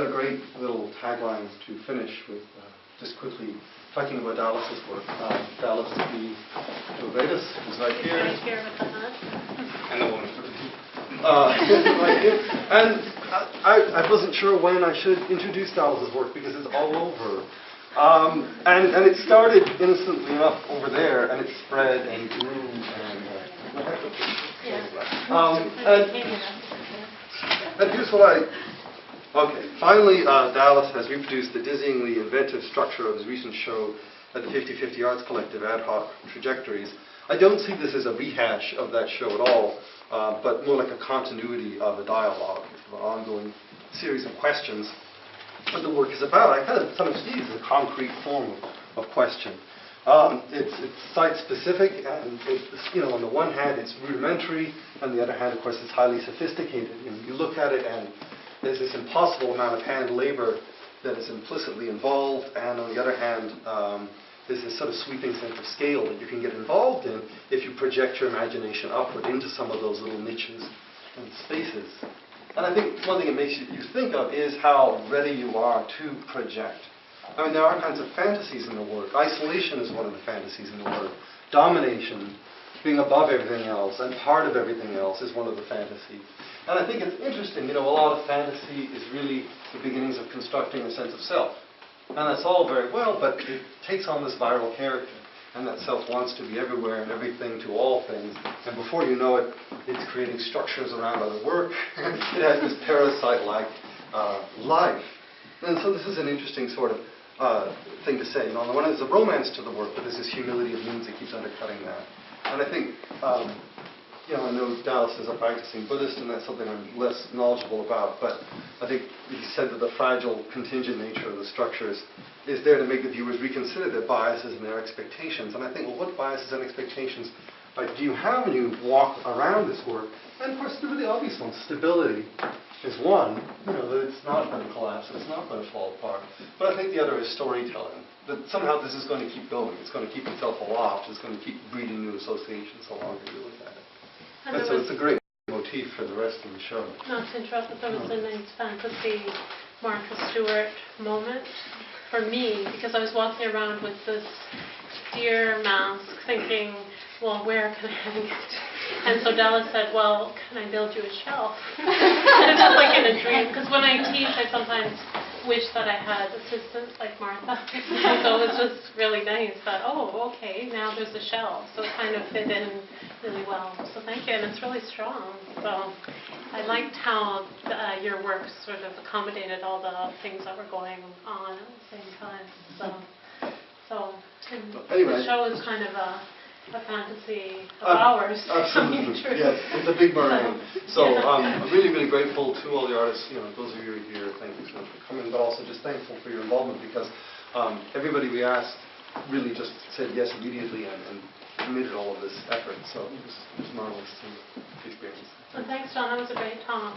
A great little tagline to finish with, just quickly talking about Dallas's work. Dallas, the greatest, is right here. Right here with the hat. And the woman with the teeth. Right here. And I wasn't sure when I should introduce Dallas's work because it's all over. And it started innocently enough over there, and it spread and grew and and here's what okay, finally Dallas has reproduced the dizzyingly inventive structure of his recent show at the 50/50 Arts Collective Ad Hoc Trajectories. I don't see this as a rehash of that show at all, but more like a continuity of a dialogue, an ongoing series of questions. What the work is about, I kind of see it as a concrete form of question. It's site-specific, and on the one hand it's rudimentary, and on the other hand, of course, it's highly sophisticated. You look at it, and there's this impossible amount of hand labor that is implicitly involved, and on the other hand, there's this sort of sweeping sense of scale that you can get involved in if you project your imagination upward into some of those little niches and spaces. And I think one thing it makes you think of is how ready you are to project. I mean, there are kinds of fantasies in the work. Isolation is one of the fantasies in the work. Domination, being above everything else and part of everything else, is one of the fantasies. And I think it's interesting, a lot of fantasy is really the beginnings of constructing a sense of self. And that's all very well, but it takes on this viral character. And that self wants to be everywhere and everything to all things. And before you know it, it's creating structures around other work. It has this parasite-like life. And so this is an interesting sort of thing to say. On the one hand, there's a romance to the work, but there's this humility of means that keeps undercutting that. And I think, I know Dallas is a practicing Buddhist, and that's something I'm less knowledgeable about, but I think he said that the fragile, contingent nature of the structures is there to make the viewers reconsider their biases and their expectations. And I think, well, what biases and expectations do you have when you walk around this work? And of course, the really obvious one, stability, is one, that it's not going to collapse, it's not going to fall apart. But I think the other is storytelling, that somehow this is going to keep going, it's going to keep itself aloft, it's going to keep breeding new associations so long as you look at it. And so it's a great motif for the rest of the show. Not to interrupt, but there was a nice fantasy Martha Stewart moment for me, because I was walking around with this deer mask thinking, well, where can I hang it? And so Dallas said, well, can I build you a shelf? And it's just like in a dream, because when I teach, I sometimes wish that I had assistants like Martha. So it was just really nice that, oh, okay, now there's a shelf. So it kind of fit in really well. So thank you, and it's really strong. So I liked how your work sort of accommodated all the things that were going on at the same time. So anyway, the show is kind of a fantasy of ours. Absolutely, yes, it's a big meringue. So I'm really, really grateful to all the artists, those of you who are here, thank you so much for coming, but also just thankful for your involvement, because everybody we asked really just said yes immediately and committed all of this effort, so it was marvelous to experience. And thanks, John, that was a great talk.